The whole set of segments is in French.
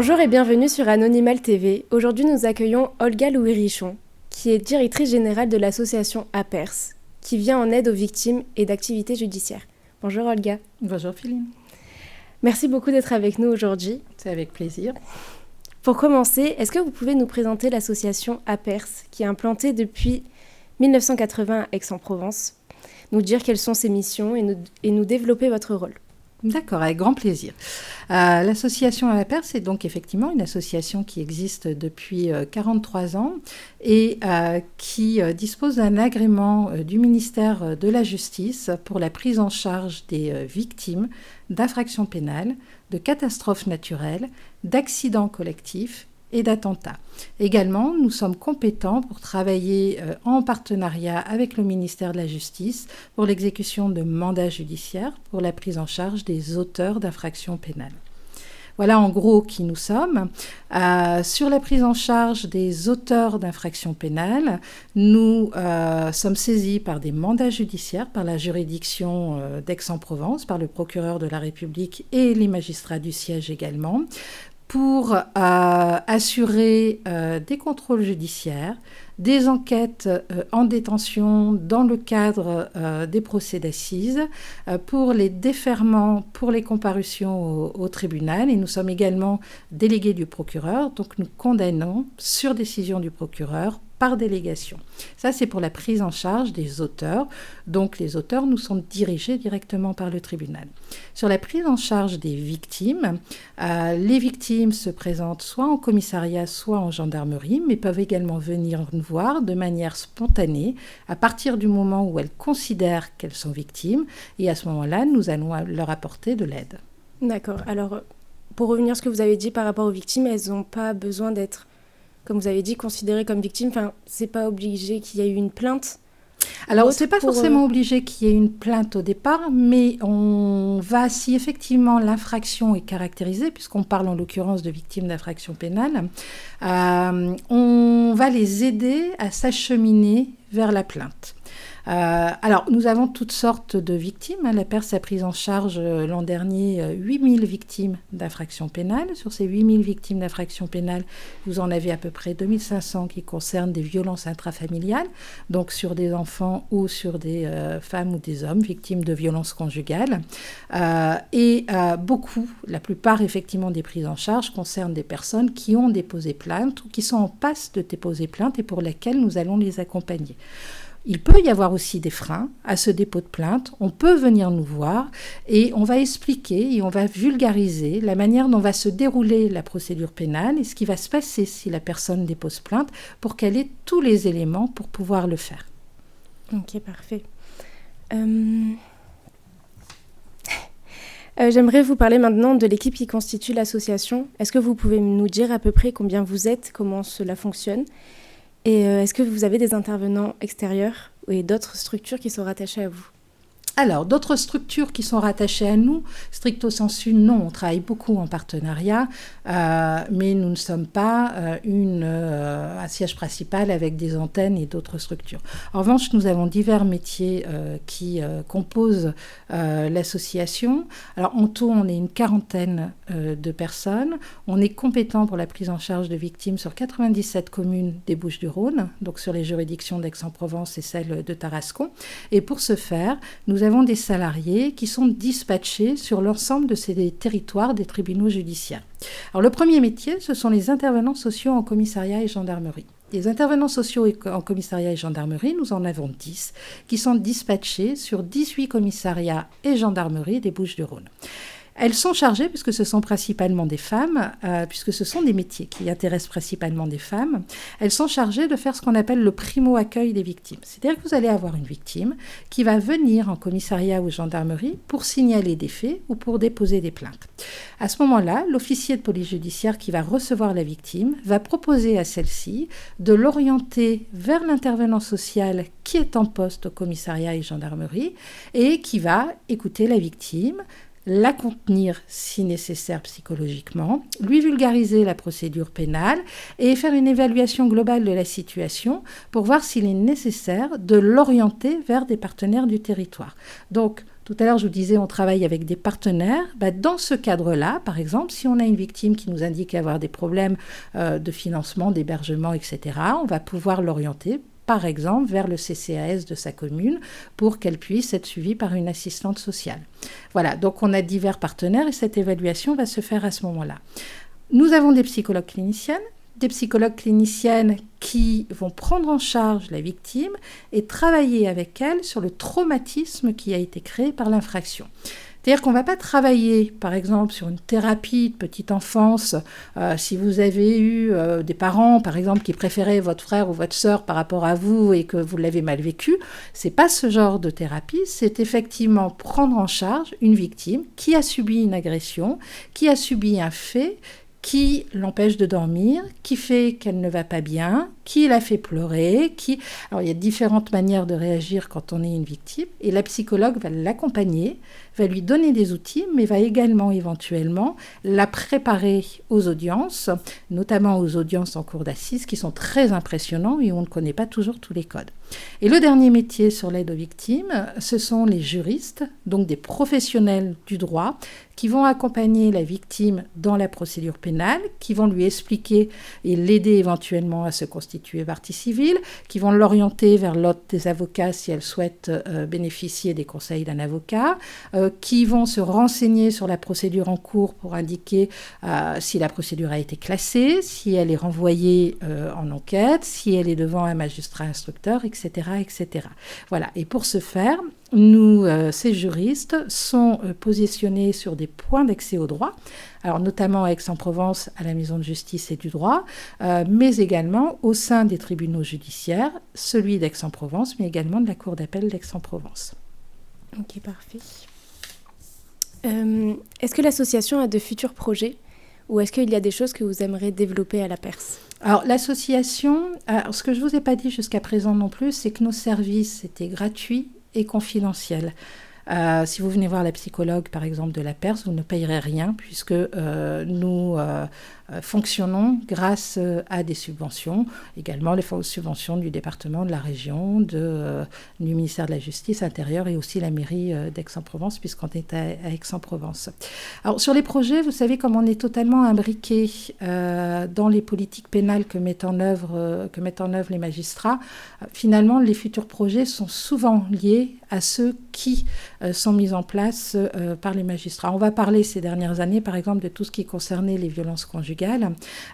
Bonjour et bienvenue sur Anonymal TV. Aujourd'hui, nous accueillons Olga Louis-Richon, qui est directrice générale de l'association APERS, qui vient en aide aux victimes et d'activités judiciaires. Bonjour Olga. Bonjour Philine. Merci beaucoup d'être avec nous aujourd'hui. C'est avec plaisir. Pour commencer, est-ce que vous pouvez nous présenter l'association APERS, qui est implantée depuis 1980 à Aix-en-Provence, nous dire quelles sont ses missions et nous développer votre rôle? D'accord, avec grand plaisir. L'association APERS est donc effectivement une association qui existe depuis 43 ans et qui dispose d'un agrément du ministère de la Justice pour la prise en charge des victimes d'infractions pénales, de catastrophes naturelles, d'accidents collectifs et d'attentats. Également, nous sommes compétents pour travailler en partenariat avec le ministère de la Justice pour l'exécution de mandats judiciaires pour la prise en charge des auteurs d'infractions pénales. Voilà en gros qui nous sommes. Sur la prise en charge des auteurs d'infractions pénales, nous sommes saisis par des mandats judiciaires, par la juridiction d'Aix-en-Provence, par le procureur de la République et les magistrats du siège également, pour assurer des contrôles judiciaires, des enquêtes en détention dans le cadre des procès d'assises, pour les déferrements, pour les comparutions au tribunal. Et nous sommes également délégués du procureur, donc nous condamnons sur décision du procureur par délégation. Ça, c'est pour la prise en charge des auteurs. Donc, les auteurs nous sont dirigés directement par le tribunal. Sur la prise en charge des victimes, les victimes se présentent soit en commissariat, soit en gendarmerie, mais peuvent également venir nous voir de manière spontanée à partir du moment où elles considèrent qu'elles sont victimes. Et à ce moment-là, nous allons leur apporter de l'aide. D'accord. Alors, pour revenir à ce que vous avez dit par rapport aux victimes, elles n'ont pas besoin d'être, comme vous avez dit, considérées comme victimes. Enfin, c'est pas obligé qu'il y ait eu une plainte. Alors, c'est pas forcément obligé qu'il y ait une plainte au départ, mais on va, si effectivement l'infraction est caractérisée, puisqu'on parle en l'occurrence de victimes d'infractions pénales, on va les aider à s'acheminer vers la plainte. Alors, nous avons toutes sortes de victimes. L'APERS a pris en charge l'an dernier 8000 victimes d'infractions pénales. Sur ces 8000 victimes d'infractions pénales, vous en avez à peu près 2500 qui concernent des violences intrafamiliales, donc sur des enfants ou sur des femmes ou des hommes victimes de violences conjugales. Et beaucoup, la plupart effectivement des prises en charge concernent des personnes qui ont déposé plainte ou qui sont en passe de déposer plainte et pour lesquelles nous allons les accompagner. Il peut y avoir aussi des freins à ce dépôt de plainte. On peut venir nous voir et on va expliquer et on va vulgariser la manière dont va se dérouler la procédure pénale et ce qui va se passer si la personne dépose plainte pour qu'elle ait tous les éléments pour pouvoir le faire. Ok, parfait. J'aimerais vous parler maintenant de l'équipe qui constitue l'association. Est-ce que vous pouvez nous dire à peu près combien vous êtes, comment cela fonctionne ? Et est-ce que vous avez des intervenants extérieurs et d'autres structures qui sont rattachées à vous ? Alors, d'autres structures qui sont rattachées à nous, stricto sensu, non, on travaille beaucoup en partenariat, mais nous ne sommes pas un siège principal avec des antennes et d'autres structures. En revanche, nous avons divers métiers qui composent l'association. Alors, en tout, on est une quarantaine de personnes. On est compétent pour la prise en charge de victimes sur 97 communes des Bouches-du-Rhône, donc sur les juridictions d'Aix-en-Provence et celles de Tarascon. Et pour ce faire, nous avons des salariés qui sont dispatchés sur l'ensemble de ces territoires des tribunaux judiciaires. Alors le premier métier, ce sont les intervenants sociaux en commissariat et gendarmerie. Les intervenants sociaux en commissariat et gendarmerie, nous en avons 10 qui sont dispatchés sur 18 commissariats et gendarmeries des Bouches-du-Rhône. Elles sont chargées, puisque ce sont principalement des femmes, puisque ce sont des métiers qui intéressent principalement des femmes, elles sont chargées de faire ce qu'on appelle le primo-accueil des victimes. C'est-à-dire que vous allez avoir une victime qui va venir en commissariat ou gendarmerie pour signaler des faits ou pour déposer des plaintes. À ce moment-là, l'officier de police judiciaire qui va recevoir la victime va proposer à celle-ci de l'orienter vers l'intervenant social qui est en poste au commissariat et gendarmerie et qui va écouter la victime, la contenir si nécessaire psychologiquement, lui vulgariser la procédure pénale et faire une évaluation globale de la situation pour voir s'il est nécessaire de l'orienter vers des partenaires du territoire. Donc, tout à l'heure, je vous disais, on travaille avec des partenaires. Dans ce cadre-là, par exemple, si on a une victime qui nous indique avoir des problèmes de financement, d'hébergement, etc., on va pouvoir l'orienter par exemple, vers le CCAS de sa commune pour qu'elle puisse être suivie par une assistante sociale. Voilà, donc on a divers partenaires et cette évaluation va se faire à ce moment-là. Nous avons des psychologues cliniciennes qui vont prendre en charge la victime et travailler avec elle sur le traumatisme qui a été créé par l'infraction. C'est-à-dire qu'on ne va pas travailler, par exemple, sur une thérapie de petite enfance. Si vous avez eu des parents, par exemple, qui préféraient votre frère ou votre sœur par rapport à vous et que vous l'avez mal vécu, ce n'est pas ce genre de thérapie. C'est effectivement prendre en charge une victime qui a subi une agression, qui a subi un fait qui l'empêche de dormir, qui fait qu'elle ne va pas bien, qui la fait pleurer, Alors, il y a différentes manières de réagir quand on est une victime, et la psychologue va l'accompagner, va lui donner des outils, mais va également éventuellement la préparer aux audiences, notamment aux audiences en cour d'assises, qui sont très impressionnants et on ne connaît pas toujours tous les codes. Et le dernier métier sur l'aide aux victimes, ce sont les juristes, donc des professionnels du droit, qui vont accompagner la victime dans la procédure pénale, qui vont lui expliquer et l'aider éventuellement à se constituer partie civile, qui vont l'orienter vers l'ordre des avocats si elle souhaite bénéficier des conseils d'un avocat, qui vont se renseigner sur la procédure en cours pour indiquer si la procédure a été classée, si elle est renvoyée en enquête, si elle est devant un magistrat instructeur, etc., etc. Voilà. Et pour ce faire, nous, ces juristes, sont positionnés sur des points d'accès au droit, alors notamment à Aix-en-Provence, à la Maison de justice et du droit, mais également au sein des tribunaux judiciaires, celui d'Aix-en-Provence, mais également de la Cour d'appel d'Aix-en-Provence. Ok, parfait. Est-ce que l'association a de futurs projets ou est-ce qu'il y a des choses que vous aimeriez développer à la Perse ? Alors, l'association, ce que je ne vous ai pas dit jusqu'à présent non plus, c'est que nos services étaient gratuits et confidentiels. Si vous venez voir la psychologue, par exemple, de la Perse, vous ne payerez rien puisque nous fonctionnons grâce à des subventions, également les subventions du département, de la région, du ministère de la Justice intérieure et aussi la mairie d'Aix-en-Provence puisqu'on est à Aix-en-Provence. Alors sur les projets, vous savez, comme on est totalement imbriqué dans les politiques pénales que mettent en œuvre les magistrats, finalement les futurs projets sont souvent liés à ceux qui sont mis en place par les magistrats. On va parler ces dernières années, par exemple, de tout ce qui concernait les violences conjugales,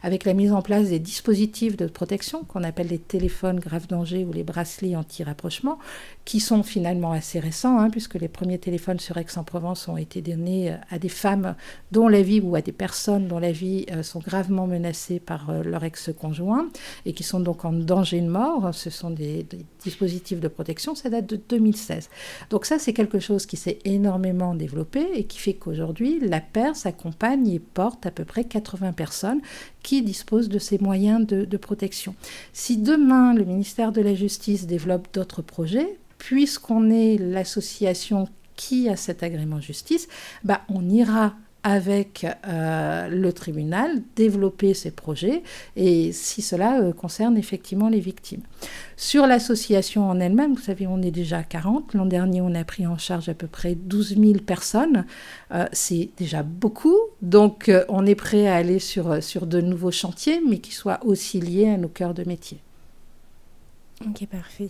avec la mise en place des dispositifs de protection qu'on appelle les téléphones grave danger ou les bracelets anti-rapprochement, qui sont finalement assez récents, puisque les premiers téléphones sur Aix-en-Provence ont été donnés à des femmes dont la vie ou à des personnes dont la vie sont gravement menacées par leur ex-conjoint et qui sont donc en danger de mort. Ce sont des dispositifs de protection, ça date de 2016. Donc ça, c'est quelque chose qui s'est énormément développé et qui fait qu'aujourd'hui, la Perse accompagne et porte à peu près 80 personnes qui disposent de ces moyens de protection. Si demain, le ministère de la Justice développe d'autres projets, puisqu'on est l'association qui a cet agrément justice, on ira avec le tribunal développer ces projets et si cela concerne effectivement les victimes. Sur l'association en elle-même, vous savez, on est déjà à 40. L'an dernier, on a pris en charge à peu près 12 000 personnes. C'est déjà beaucoup. Donc, on est prêt à aller sur de nouveaux chantiers, mais qui soient aussi liés à nos cœurs de métier. Ok, parfait.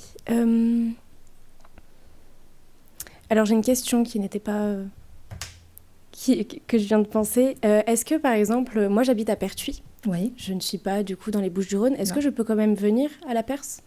Alors, j'ai une question qui n'était pas... que je viens de penser. Est-ce que, par exemple, moi, j'habite à Pertuis. Oui. Je ne suis pas, du coup, dans les Bouches-du-Rhône. Est-ce que je peux quand même venir à la Perse ?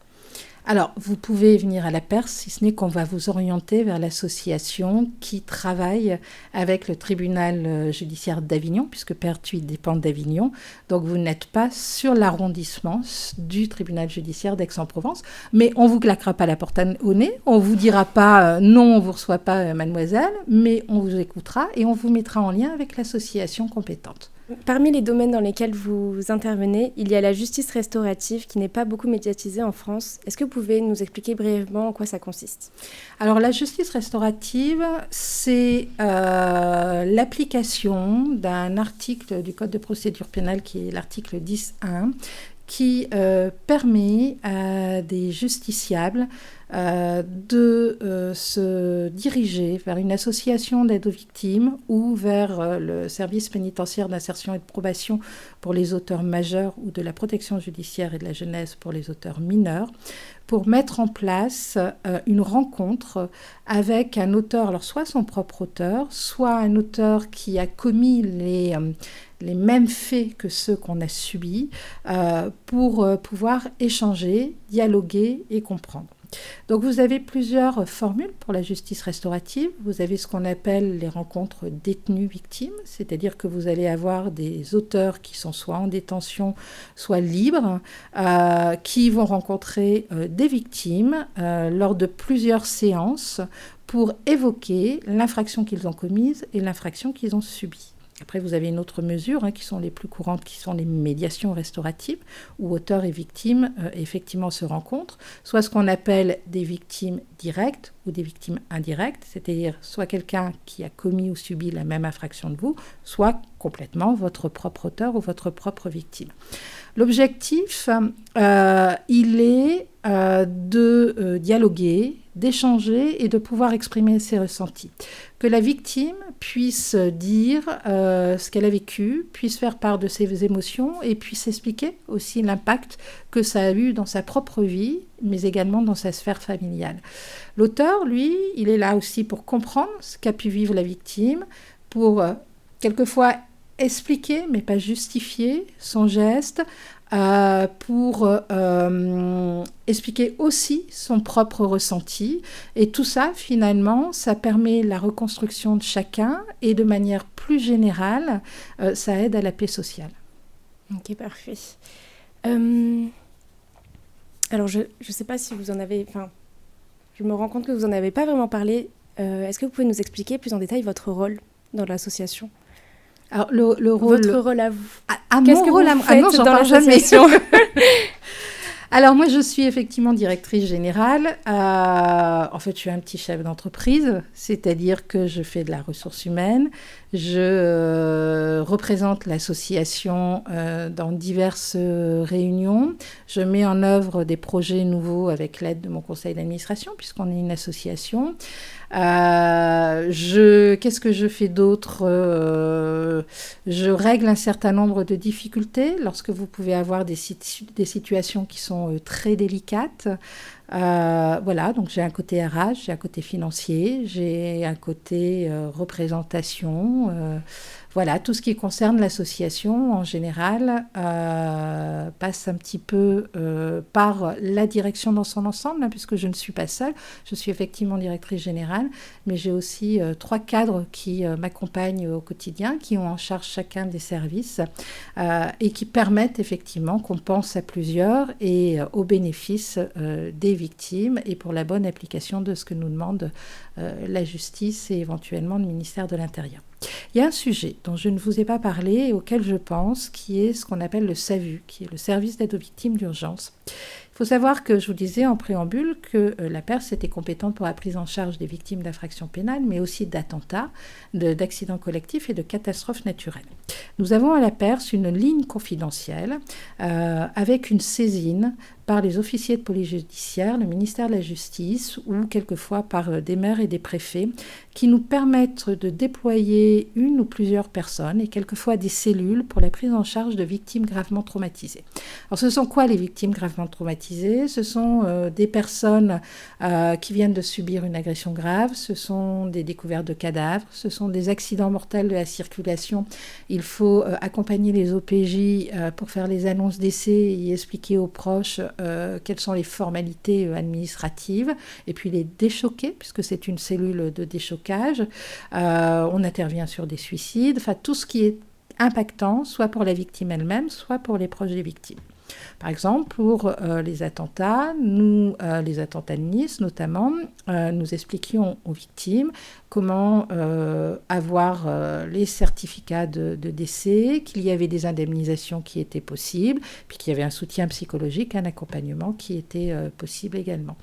Alors, vous pouvez venir à la Perse, si ce n'est qu'on va vous orienter vers l'association qui travaille avec le tribunal judiciaire d'Avignon, puisque Pertuis dépend d'Avignon. Donc, vous n'êtes pas sur l'arrondissement du tribunal judiciaire d'Aix-en-Provence, mais on ne vous claquera pas la porte au nez, on ne vous dira pas non, on ne vous reçoit pas, mademoiselle, mais on vous écoutera et on vous mettra en lien avec l'association compétente. Parmi les domaines dans lesquels vous intervenez, il y a la justice restaurative qui n'est pas beaucoup médiatisée en France. Est-ce que vous pouvez nous expliquer brièvement en quoi ça consiste ? Alors la justice restaurative, c'est l'application d'un article du Code de procédure pénale qui est l'article 10.1 qui permet à des justiciables de se diriger vers une association d'aide aux victimes ou vers le service pénitentiaire d'insertion et de probation pour les auteurs majeurs ou de la protection judiciaire et de la jeunesse pour les auteurs mineurs, pour mettre en place une rencontre avec un auteur, alors soit son propre auteur, soit un auteur qui a commis les mêmes faits que ceux qu'on a subis, pour pouvoir échanger, dialoguer et comprendre. Donc vous avez plusieurs formules pour la justice restaurative. Vous avez ce qu'on appelle les rencontres détenus-victimes, c'est-à-dire que vous allez avoir des auteurs qui sont soit en détention, soit libres, qui vont rencontrer des victimes lors de plusieurs séances pour évoquer l'infraction qu'ils ont commise et l'infraction qu'ils ont subie. Après, vous avez une autre mesure qui sont les plus courantes, qui sont les médiations restauratives, où auteurs et victimes effectivement se rencontrent, soit ce qu'on appelle des victimes directes ou des victimes indirectes, c'est-à-dire soit quelqu'un qui a commis ou subi la même infraction de vous, soit complètement votre propre auteur ou votre propre victime. L'objectif, il est de dialoguer, d'échanger et de pouvoir exprimer ses ressentis. Que la victime puisse dire ce qu'elle a vécu, puisse faire part de ses émotions et puisse expliquer aussi l'impact que ça a eu dans sa propre vie, mais également dans sa sphère familiale. L'auteur, lui, il est là aussi pour comprendre ce qu'a pu vivre la victime, pour quelquefois expliquer, mais pas justifier son geste, pour expliquer aussi son propre ressenti. Et tout ça, finalement, ça permet la reconstruction de chacun et de manière plus générale, ça aide à la paix sociale. Ok, parfait. Alors, je ne sais pas si vous en avez... Enfin, je me rends compte que vous n'en avez pas vraiment parlé. Est-ce que vous pouvez nous expliquer plus en détail votre rôle dans l'association ? Alors, le rôle... Votre rôle à vous. Qu'est-ce que vous faites non, dans l'association ? Alors, moi, je suis effectivement directrice générale. En fait, je suis un petit chef d'entreprise, c'est-à-dire que je fais de la ressource humaine. Je représente l'association dans diverses réunions. Je mets en œuvre des projets nouveaux avec l'aide de mon conseil d'administration, puisqu'on est une association. Qu'est-ce que je fais d'autre ? Je règle un certain nombre de difficultés lorsque vous pouvez avoir des situations qui sont très délicates. Voilà, donc j'ai un côté RH, j'ai un côté financier, j'ai un côté représentation. Voilà, tout ce qui concerne l'association en général passe un petit peu par la direction dans son ensemble, puisque je ne suis pas seule. Je suis effectivement directrice générale, mais j'ai aussi 3 cadres qui m'accompagnent au quotidien, qui ont en charge chacun des services et qui permettent effectivement qu'on pense à plusieurs et au bénéfice des victimes et pour la bonne application de ce que nous demande la justice et éventuellement le ministère de l'Intérieur. Il y a un sujet dont je ne vous ai pas parlé et auquel je pense, qui est ce qu'on appelle le SAVU, qui est le service d'aide aux victimes d'urgence. Il faut savoir que je vous disais en préambule que la PERS était compétente pour la prise en charge des victimes d'infractions pénales, mais aussi d'attentats, d'accidents collectifs et de catastrophes naturelles. Nous avons à la PERS une ligne confidentielle avec une saisine par les officiers de police judiciaire, le ministère de la Justice ou quelquefois par des maires et des préfets qui nous permettent de déployer une ou plusieurs personnes et quelquefois des cellules pour la prise en charge de victimes gravement traumatisées. Alors ce sont quoi les victimes gravement traumatisées ? Ce sont des personnes qui viennent de subir une agression grave, ce sont des découvertes de cadavres, ce sont des accidents mortels de la circulation. Il faut accompagner les OPJ pour faire les annonces d'essai et expliquer aux proches quelles sont les formalités administratives et puis les déchoquer puisque c'est une cellule de déchocage. On intervient sur des suicides, enfin tout ce qui est impactant soit pour la victime elle-même, soit pour les proches des victimes. Par exemple, pour les attentats, nous, les attentats de Nice notamment, nous expliquions aux victimes comment avoir les certificats de décès, qu'il y avait des indemnisations qui étaient possibles, puis qu'il y avait un soutien psychologique, un accompagnement qui était possible également.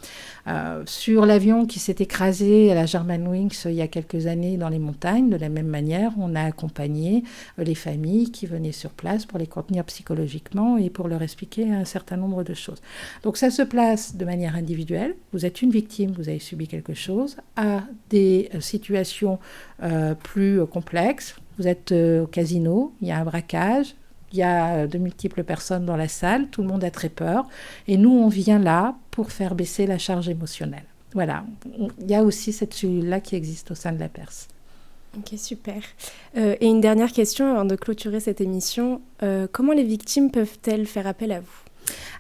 Sur l'avion qui s'est écrasé à la Germanwings il y a quelques années dans les montagnes, de la même manière, on a accompagné les familles qui venaient sur place pour les contenir psychologiquement et pour leur expliquer un certain nombre de choses. Donc ça se place de manière individuelle. Vous êtes une victime, vous avez subi quelque chose, à des situations plus complexes. Vous êtes au casino, il y a un braquage, il y a de multiples personnes dans la salle, tout le monde a très peur. Et nous, on vient là pour faire baisser la charge émotionnelle. Voilà, il y a aussi cette cellule-là qui existe au sein de la PERS. Ok, super. Et une dernière question avant de clôturer cette émission. Comment les victimes peuvent-elles faire appel à vous ?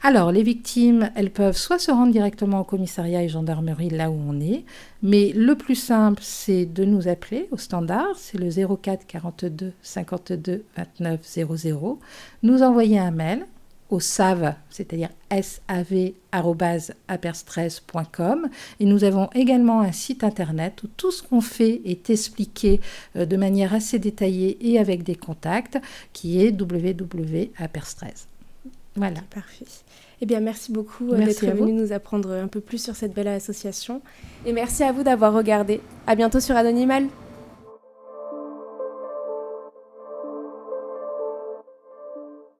Alors, les victimes, elles peuvent soit se rendre directement au commissariat et gendarmerie là où on est, mais le plus simple, c'est de nous appeler au standard, c'est le 04 42 52 29 00, nous envoyer un mail au SAV, c'est-à-dire sav@aperstress.com, et nous avons également un site internet où tout ce qu'on fait est expliqué de manière assez détaillée et avec des contacts, qui est www.aperstress. Voilà. Okay, parfait. Eh bien, merci beaucoup d'être venu nous apprendre un peu plus sur cette belle association. Et merci à vous d'avoir regardé. À bientôt sur Anonymal.